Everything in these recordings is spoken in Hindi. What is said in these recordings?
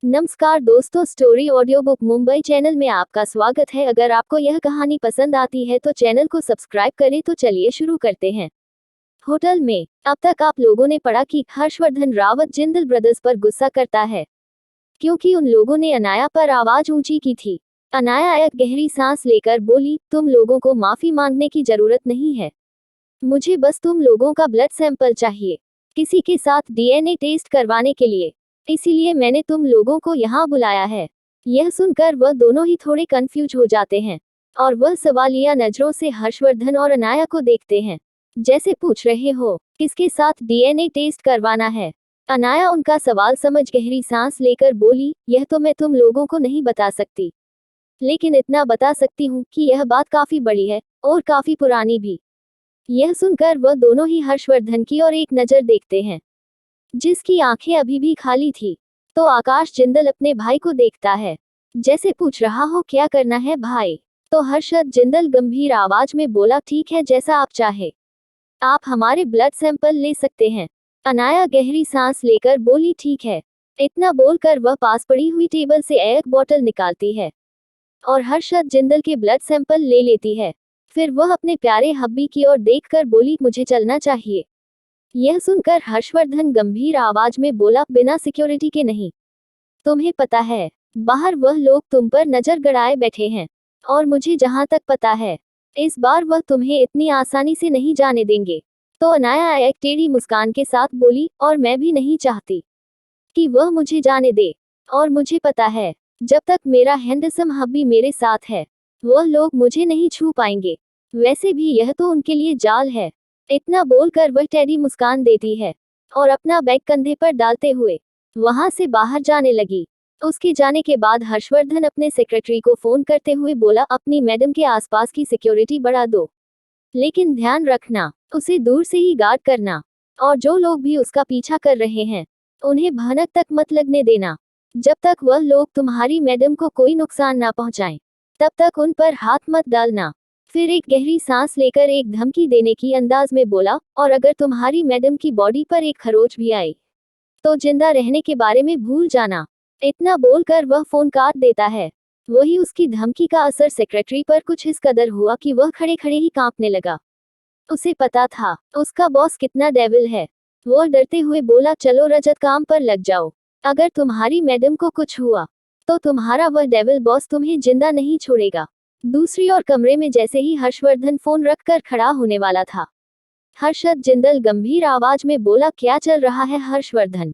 नमस्कार दोस्तों, story audio book Mumbai channel में आपका स्वागत है। अगर आपको यह कहानी पसंद आती है तो चैनल को सब्सक्राइब करें। तो चलिए शुरू करते हैं। होटल में अब तक आप लोगों ने पढ़ा कि हर्षवर्धन रावत जिंदल ब्रदर्स पर गुस्सा करता है क्योंकि उन लोगों ने अनाया पर आवाज ऊंची की थी। अनाया एक गहरी सांस लेकर बोली, तुम लोगों को माफी मांगने की जरूरत नहीं है, मुझे बस तुम लोगों का ब्लड सैंपल चाहिए किसी के साथ डीएनए टेस्ट करवाने के लिए, इसीलिए मैंने तुम लोगों को यहाँ बुलाया है। यह सुनकर वह दोनों ही थोड़े कंफ्यूज हो जाते हैं और वह सवालिया नजरों से हर्षवर्धन और अनाया को देखते हैं, जैसे पूछ रहे हो किसके साथ डीएनए टेस्ट करवाना है। अनाया उनका सवाल समझ गहरी सांस लेकर बोली, यह तो मैं तुम लोगों को नहीं बता सकती, लेकिन इतना बता सकती हूँ कि यह बात काफी बड़ी है और काफी पुरानी भी। यह सुनकर वह दोनों ही हर्षवर्धन की ओर एक नजर देखते हैं, जिसकी आंखें अभी भी खाली थी। तो आकाश जिंदल अपने भाई को देखता है, जैसे पूछ रहा हो क्या करना है भाई। तो हर्षद जिंदल गंभीर आवाज में बोला, ठीक है, जैसा आप चाहे, आप हमारे ब्लड सैंपल ले सकते हैं। अनाया गहरी सांस लेकर बोली, ठीक है। इतना बोलकर वह पास पड़ी हुई टेबल से एक बोतल निकालती है और हर्षद जिंदल के ब्लड सैंपल ले लेती है। फिर वह अपने प्यारे हब्बी की ओर देखकर बोली, मुझे चलना चाहिए। यह सुनकर हर्षवर्धन गंभीर आवाज में बोला, बिना सिक्योरिटी के नहीं, तुम्हें पता है बाहर वह लोग तुम पर नजर गड़ाए बैठे हैं और मुझे जहां तक पता है इस बार वह तुम्हें इतनी आसानी से नहीं जाने देंगे। तो अनाया एक टेढ़ी मुस्कान के साथ बोली, और मैं भी नहीं चाहती कि वह मुझे जाने दे, और मुझे पता है जब तक मेरा हैंडसम हब्बी मेरे साथ है वह लोग मुझे नहीं छू पाएंगे, वैसे भी यह तो उनके लिए जाल है। इतना बोलकर वह टेढ़ी मुस्कान देती है और अपना बैग कंधे पर डालते हुए वहां से बाहर जाने लगी। उसके जाने के बाद हर्षवर्धन अपने सेक्रेटरी को फोन करते हुए बोला, अपनी मैडम के आसपास की सिक्योरिटी बढ़ा दो, लेकिन ध्यान रखना उसे दूर से ही गार्ड करना, और जो लोग भी उसका पीछा कर रहे हैं उन्हें भनक तक मत लगने देना। जब तक वह लोग तुम्हारी मैडम को कोई नुकसान ना पहुंचाएं, तब तक उन पर हाथ मत डालना। फिर एक गहरी सांस लेकर एक धमकी देने की अंदाज में बोला, और अगर तुम्हारी मैडम की बॉडी पर एक खरोच भी आई तो जिंदा रहने के बारे में भूल जाना। इतना बोलकर वह फोन काट देता है। वही उसकी धमकी का असर सेक्रेटरी पर कुछ इस कदर हुआ कि वह खड़े खड़े ही कांपने लगा। उसे पता था उसका बॉस कितना डेविल है। वो डरते हुए बोला, चलो रजत, काम पर लग जाओ। अगर तुम्हारी मैडम को कुछ हुआ तो तुम्हारा वह डेविल बॉस तुम्हें जिंदा नहीं छोड़ेगा। दूसरी ओर कमरे में जैसे ही हर्षवर्धन फोन रखकर खड़ा होने वाला था, हर्षद जिंदल गंभीर आवाज में बोला, क्या चल रहा है हर्षवर्धन?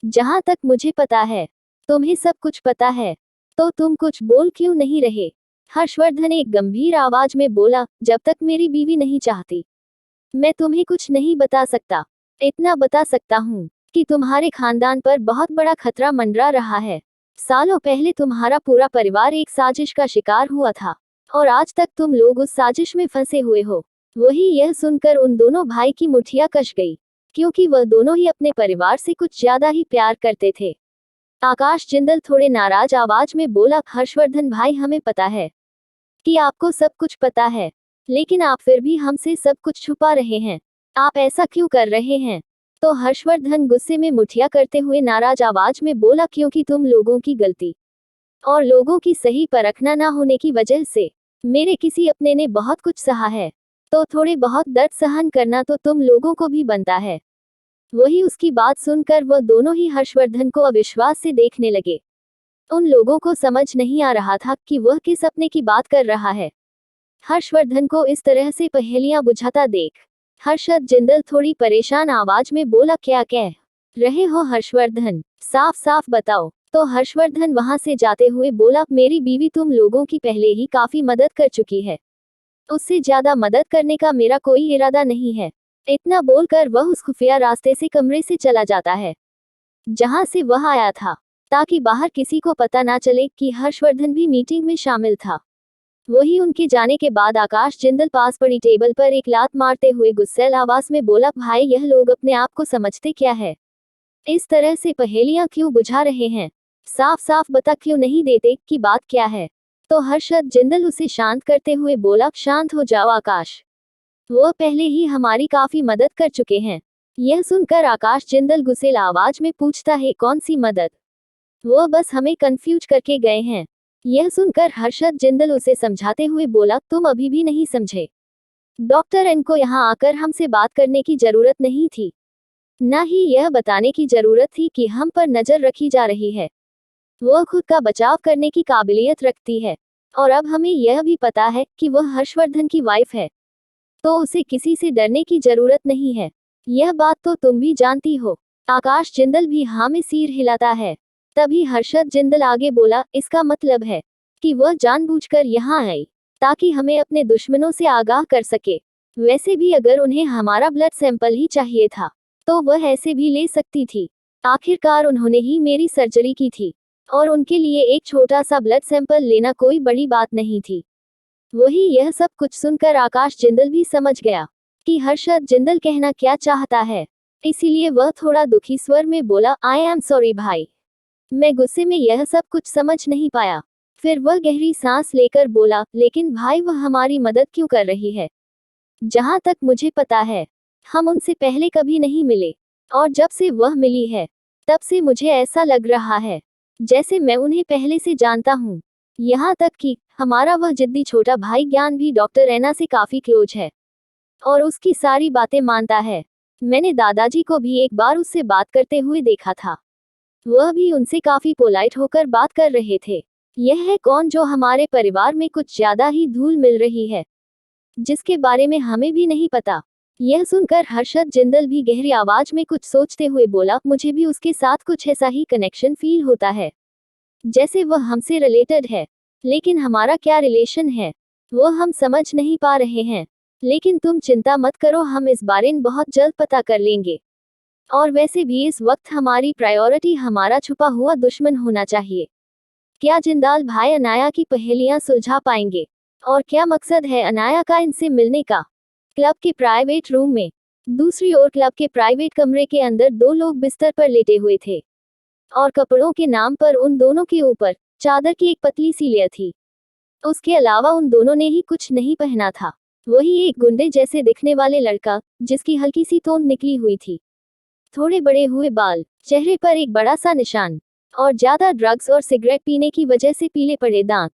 जहां तक मुझे पता है तुम्हें सब कुछ पता है, तो तुम कुछ बोल क्यों नहीं रहे? हर्षवर्धन एक गंभीर आवाज में बोला, जब तक मेरी बीवी नहीं चाहती मैं तुम्हें कुछ नहीं बता सकता। इतना बता सकता हूँ कि तुम्हारे खानदान पर बहुत बड़ा खतरा मंडरा रहा है। सालों पहले तुम्हारा पूरा परिवार एक साजिश का शिकार हुआ था और आज तक तुम लोग उस साजिश में फंसे हुए हो। वही यह सुनकर उन दोनों भाई की मुठ्ठियां कस गई, क्योंकि वह दोनों ही अपने परिवार से कुछ ज्यादा ही प्यार करते थे। आकाश जिंदल थोड़े नाराज आवाज में बोला, हर्षवर्धन भाई, हमें पता है कि आपको सब कुछ पता है, लेकिन आप फिर भी हमसे सब कुछ छुपा रहे हैं। आप ऐसा क्यों कर रहे हैं? तो हर्षवर्धन गुस्से में मुठ्ठियां करते हुए नाराज आवाज में बोला, क्योंकि तुम लोगों की गलती और लोगों की सही परखना ना होने की वजह से मेरे किसी अपने ने बहुत कुछ सहा है, तो थोड़े बहुत दर्द सहन करना तो तुम लोगों को भी बनता है। वही उसकी बात सुनकर वह दोनों ही हर्षवर्धन को अविश्वास से देखने लगे। उन लोगों को समझ नहीं आ रहा था कि वह किस अपने की बात कर रहा है। हर्षवर्धन को इस तरह से पहेलियां बुझाता देख हर्षद जिंदल थोड़ी परेशान आवाज में बोला, क्या कह रहे हो हर्षवर्धन? साफ साफ बताओ। तो हर्षवर्धन वहां से जाते हुए बोला, मेरी बीवी तुम लोगों की पहले ही काफी मदद कर चुकी है, उससे ज्यादा मदद करने का मेरा कोई इरादा नहीं है। इतना बोलकर वह उस खुफिया रास्ते से कमरे से चला जाता है जहां से वह आया था, ताकि बाहर किसी को पता ना चले कि हर्षवर्धन भी मीटिंग में शामिल था। वही उनके जाने के बाद आकाश जिंदल पास पड़ी टेबल पर एक लात मारते हुए गुस्सैल आवाज में बोला, भाई, यह लोग अपने आप को समझते क्या है? इस तरह से पहेलियां क्यों बुझा रहे हैं? साफ साफ बता क्यों नहीं देते कि बात क्या है? तो हर्षद जिंदल उसे शांत करते हुए बोला, शांत हो जाओ आकाश, वो पहले ही हमारी काफी मदद कर चुके हैं। यह सुनकर आकाश जिंदल गुस्सेल आवाज में पूछता है, कौन सी मदद? वो बस हमें कंफ्यूज करके गए हैं। यह सुनकर हर्षद जिंदल उसे समझाते हुए बोला, तुम अभी भी नहीं समझे। डॉक्टर एन को यहाँ आकर हमसे बात करने की जरूरत नहीं थी, न ही यह बताने की जरूरत थी कि हम पर नजर रखी जा रही है। वह खुद का बचाव करने की काबिलियत रखती है, और अब हमें यह भी पता है कि वह हर्षवर्धन की वाइफ है, तो उसे किसी से डरने की जरूरत नहीं है। यह बात तो तुम भी जानती हो। आकाश जिंदल भी हाँ में सिर हिलाता है। तभी हर्षद जिंदल आगे बोला, इसका मतलब है कि वह जानबूझकर यहाँ आई ताकि हमें अपने दुश्मनों से आगाह कर सके। वैसे भी अगर उन्हें हमारा ब्लड सैंपल ही चाहिए था तो वह ऐसे भी ले सकती थी। आखिरकार उन्होंने ही मेरी सर्जरी की थी, और उनके लिए एक छोटा सा ब्लड सैंपल लेना कोई बड़ी बात नहीं थी। वही यह सब कुछ सुनकर आकाश जिंदल भी समझ गया कि हर्षद जिंदल कहना क्या चाहता है। इसीलिए वह थोड़ा दुखी स्वर में बोला, आई एम सॉरी भाई। मैं गुस्से में यह सब कुछ समझ नहीं पाया। फिर वह गहरी सांस लेकर बोला, लेकिन भाई वह हमारी मदद क्यों कर रही है? जहां तक मुझे पता है हम उनसे पहले कभी नहीं मिले, और जब से वह मिली है तब से मुझे ऐसा लग रहा है जैसे मैं उन्हें पहले से जानता हूँ। यहाँ तक कि हमारा वह जिद्दी छोटा भाई ज्ञान भी डॉक्टर ऐना से काफी क्लोज है और उसकी सारी बातें मानता है। मैंने दादाजी को भी एक बार उससे बात करते हुए देखा था, वह भी उनसे काफी पोलाइट होकर बात कर रहे थे। यह है कौन जो हमारे परिवार में कुछ ज्यादा ही धूल मिल रही है, जिसके बारे में हमें भी नहीं पता। यह सुनकर हर्षद जिंदल भी गहरी आवाज में कुछ सोचते हुए बोला, मुझे भी उसके साथ कुछ ऐसा ही कनेक्शन फील होता है, जैसे वह हमसे रिलेटेड है। लेकिन हमारा क्या रिलेशन है वो हम समझ नहीं पा रहे हैं। लेकिन तुम चिंता मत करो, हम इस बारे में बहुत जल्द पता कर लेंगे। और वैसे भी इस वक्त हमारी प्रायोरिटी हमारा छुपा हुआ दुश्मन होना चाहिए। क्या जिंदाल भाई अनाया की पहेलियां सुलझा पाएंगे? और क्या मकसद है अनाया का इनसे मिलने का? क्लब के प्राइवेट रूम में दूसरी ओर क्लब के प्राइवेट कमरे के अंदर दो लोग बिस्तर पर लेटे हुए थे, और कपड़ों के नाम पर उन दोनों के ऊपर चादर की एक पतली सी लेयर थी। उसके अलावा उन दोनों ने ही कुछ नहीं पहना था। वही एक गुंडे जैसे दिखने वाले लड़का, जिसकी हल्की सी तोंद निकली हुई थी, थोड़े बड़े हुए बाल, चेहरे पर एक बड़ा सा निशान, और ज्यादा ड्रग्स और सिगरेट पीने की वजह से पीले पड़े दांत,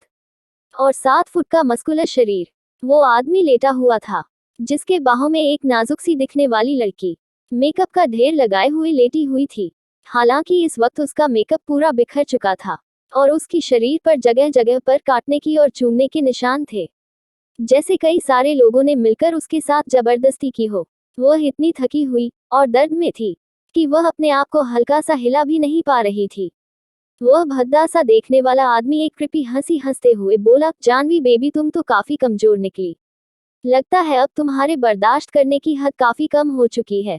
और 7 फुट का मस्कुलर शरीर। वो आदमी लेटा हुआ था, जिसके बाहों में एक नाजुक सी दिखने वाली लड़की मेकअप का ढेर लगाए हुए लेटी हुई थी। हालांकि इस वक्त उसका मेकअप पूरा बिखर चुका था, और उसकी शरीर पर जगह जगह पर काटने की और चूमने के निशान थे, जैसे कई सारे लोगों ने मिलकर उसके साथ जबरदस्ती की हो। वह इतनी थकी हुई और दर्द में थी कि वह अपने आप को हल्का सा हिला भी नहीं पा रही थी। वह भद्दा सा देखने वाला आदमी एक कृपी हंसी हंसते हुए बोला, जानवी बेबी तुम तो काफी कमजोर निकली। लगता है अब तुम्हारे बर्दाश्त करने की हद काफी कम हो चुकी है,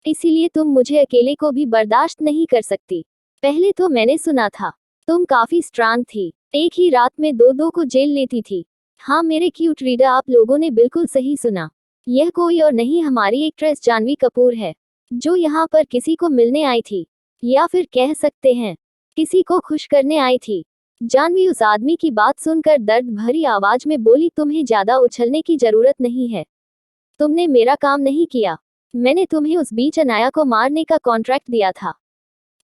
इसीलिए तुम मुझे अकेले को भी बर्दाश्त नहीं कर सकती। पहले तो मैंने सुना था तुम काफी स्ट्रांग थी, एक ही रात में दो दो को जेल लेती थी। हाँ मेरे क्यूट रीडर, आप लोगों ने बिल्कुल सही सुना। यह कोई और नहीं हमारी एक्ट्रेस जानवी कपूर है, जो यहाँ पर किसी को मिलने आई थी, या फिर कह सकते हैं किसी को खुश करने आई थी। जानवी उस आदमी की बात सुनकर दर्द भरी आवाज में बोली, तुम्हें ज्यादा उछलने की जरूरत नहीं है। तुमने मेरा काम नहीं किया। मैंने तुम्हें उस बीच अनाया को मारने का कॉन्ट्रैक्ट दिया था।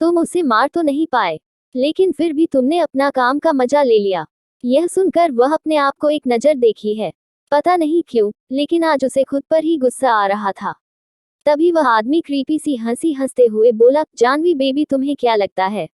तुम उसे मार तो नहीं पाए, लेकिन फिर भी तुमने अपना काम का मजा ले लिया। यह सुनकर वह अपने आप को एक नजर देखी है। पता नहीं क्यों, लेकिन आज उसे खुद पर ही गुस्सा आ रहा था। तभी वह आदमी क्रीपी सी हंसी हंसते हुए बोला, जानवी बेबी तुम्हें क्या लगता है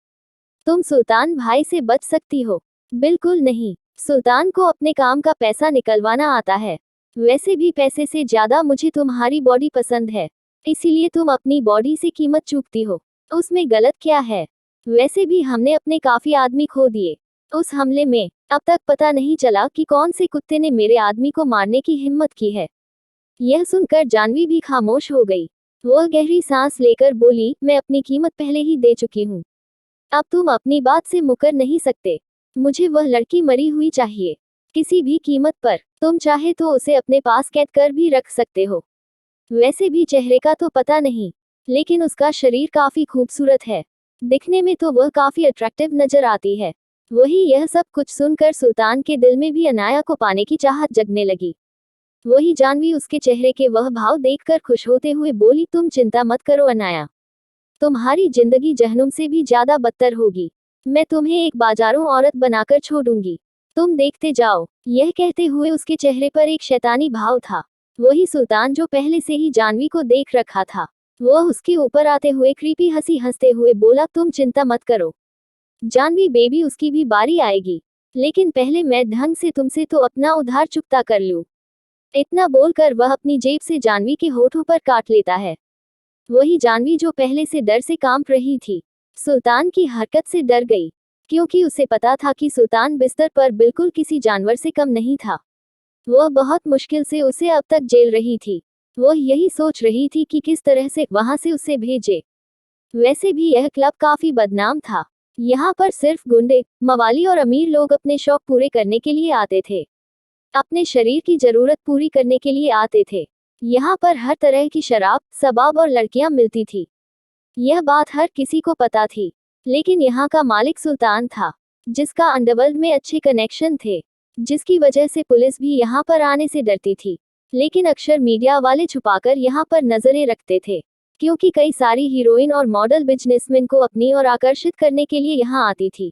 तुम सुल्तान भाई से बच सकती हो? बिल्कुल नहीं। सुल्तान को अपने काम का पैसा निकलवाना आता है। वैसे भी पैसे से ज्यादा मुझे तुम्हारी बॉडी पसंद है, इसीलिए तुम अपनी बॉडी से कीमत चूकती हो। उसमें गलत क्या है? वैसे भी हमने अपने काफी आदमी खो दिए उस हमले में। अब तक पता नहीं चला कि कौन से कुत्ते ने मेरे आदमी को मारने की हिम्मत की है। यह सुनकर जानवी भी खामोश हो गई। वह गहरी सांस लेकर बोली, मैं अपनी कीमत पहले ही दे चुकी हूँ। अब तुम अपनी बात से मुकर नहीं सकते। मुझे वह लड़की मरी हुई चाहिए, किसी भी कीमत पर। तुम चाहे तो उसे अपने पास कैद कर भी रख सकते हो। वैसे भी चेहरे का तो पता नहीं, लेकिन उसका शरीर काफी खूबसूरत है। दिखने में तो वह काफी अट्रैक्टिव नजर आती है। वही यह सब कुछ सुनकर सुल्तान के दिल में भी अनाया को पाने की चाहत जगने लगी। वही जानवी उसके चेहरे के वह भाव देखकर खुश होते हुए बोली, तुम चिंता मत करो अनाया, तुम्हारी जिंदगी जहन्नुम से भी ज्यादा बदतर होगी। मैं तुम्हें एक बाजारों औरत बनाकर छोड़ूंगी, तुम देखते जाओ। यह कहते हुए उसके चेहरे पर एक शैतानी भाव था। वही सुल्तान जो पहले से ही जानवी को देख रखा था। वह उसके ऊपर आते हुए क्रीपी हंसी हंसते हुए बोला, तुम चिंता मत करो जानवी बेबी, उसकी भी बारी आएगी, लेकिन पहले मैं ढंग से तुमसे तो अपना उधार चुकता कर लूं। इतना बोलकर वह अपनी जेब से जानवी के होठों पर काट लेता है। वही जानवी जो पहले से डर से कांप रही थी, सुल्तान की हरकत से डर गई, क्योंकि उसे पता था कि सुल्तान बिस्तर पर बिल्कुल किसी जानवर से कम नहीं था। वह बहुत मुश्किल से उसे अब तक झेल रही थी। वह यही सोच रही थी कि किस तरह से वहां से उसे भेजे। वैसे भी यह क्लब काफी बदनाम था। यहाँ पर सिर्फ गुंडे, मवाली और अमीर लोग अपने शौक पूरे करने के लिए आते थे, अपने शरीर की जरूरत पूरी करने के लिए आते थे। यहाँ पर हर तरह की शराब, शबाब और लड़कियां मिलती थी। यह बात हर किसी को पता थी, लेकिन यहाँ का मालिक सुल्तान था, जिसका अंडरवर्ल्ड में अच्छे कनेक्शन थे, जिसकी वजह से पुलिस भी यहाँ पर आने से डरती थी। लेकिन अक्सर मीडिया वाले छुपाकर यहाँ पर नजरें रखते थे, क्योंकि कई सारी हीरोइन और मॉडल बिजनेसमैन को अपनी ओर आकर्षित करने के लिए यहाँ आती थी,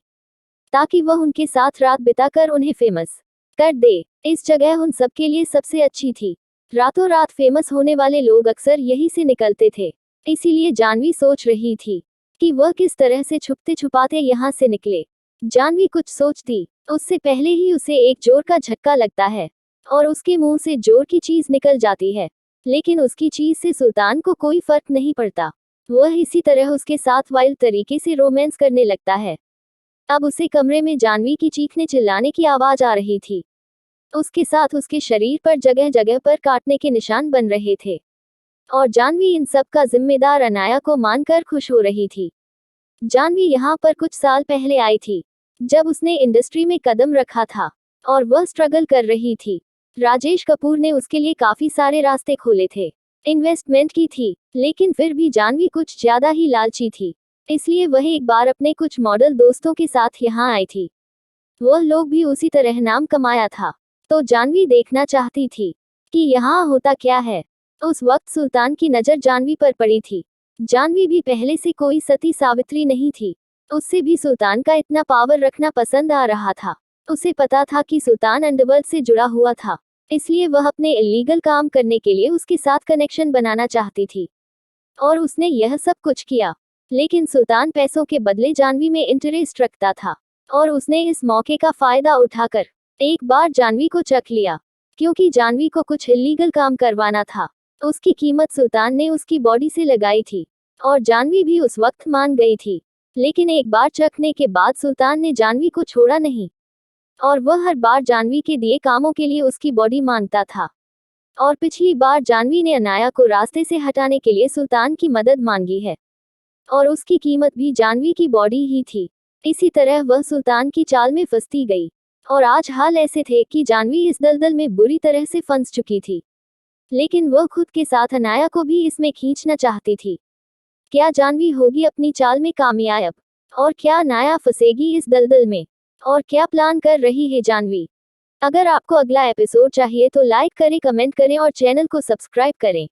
ताकि वह उनके साथ रात बिताकर उन्हें फेमस कर दे। इस जगह उन सबके लिए सबसे अच्छी थी। रातों रात फेमस होने वाले लोग अक्सर यहीं से निकलते थे। इसीलिए जानवी सोच रही थी कि वह किस तरह से छुपते छुपाते यहाँ से निकले। जानवी कुछ सोचती उससे पहले ही उसे एक जोर का झटका लगता है और उसके मुंह से जोर की चीज निकल जाती है। लेकिन उसकी चीज से सुल्तान को कोई फर्क नहीं पड़ता। वह इसी तरह उसके साथ वाइल्ड तरीके से रोमांस करने लगता है। अब उसे कमरे में जानवी की चीखने चिल्लाने की आवाज आ रही थी। उसके साथ उसके शरीर पर जगह जगह पर काटने के निशान बन रहे थे, और जानवी इन सब का जिम्मेदार अनाया को मानकर खुश हो रही थी। जानवी यहाँ पर कुछ साल पहले आई थी, जब उसने इंडस्ट्री में कदम रखा था और वह स्ट्रगल कर रही थी। राजेश कपूर ने उसके लिए काफी सारे रास्ते खोले थे, इन्वेस्टमेंट की थी, लेकिन फिर भी जानवी कुछ ज्यादा ही लालची थी। इसलिए वह एक बार अपने कुछ मॉडल दोस्तों के साथ यहाँ आई थी। वह लोग भी उसी तरह नाम कमाया था, तो जानवी देखना चाहती थी कि यहाँ होता क्या है। उस वक्त सुल्तान की नजर जानवी पर पड़ी थी। जानवी भी पहले से कोई सती सावित्री नहीं थी। उससे भी सुल्तान का इतना पावर रखना पसंद आ रहा था। उसे पता था कि सुल्तान अंडरवर्ल्ड से जुड़ा हुआ था, इसलिए वह अपने इलीगल काम करने के लिए उसके साथ कनेक्शन बनाना चाहती थी, और उसने यह सब कुछ किया। लेकिन सुल्तान पैसों के बदले जानवी में इंटरेस्ट रखता था, और उसने इस मौके का फायदा उठाकर एक बार जानवी को चख लिया, क्योंकि जानवी को कुछ इलीगल काम करवाना था। उसकी कीमत सुल्तान ने उसकी बॉडी से लगाई थी, और जानवी भी उस वक्त मान गई थी। लेकिन एक बार चखने के बाद सुल्तान ने जानवी को छोड़ा नहीं, और वह हर बार जानवी के दिए कामों के लिए उसकी बॉडी मांगता था। और पिछली बार जानवी ने अनाया को रास्ते से हटाने के लिए सुल्तान की मदद मांगी है, और उसकी कीमत भी जानवी की बॉडी ही थी। इसी तरह वह सुल्तान की चाल में फंसती गई, और आज हाल ऐसे थे कि जानवी इस दलदल में बुरी तरह से फंस चुकी थी। लेकिन वह खुद के साथ अनाया को भी इसमें खींचना चाहती थी। क्या जानवी होगी अपनी चाल में कामयाब, और क्या अनाया फंसेगी इस दलदल में, और क्या प्लान कर रही है जानवी? अगर आपको अगला एपिसोड चाहिए तो लाइक करें, कमेंट करें और चैनल को सब्सक्राइब करें।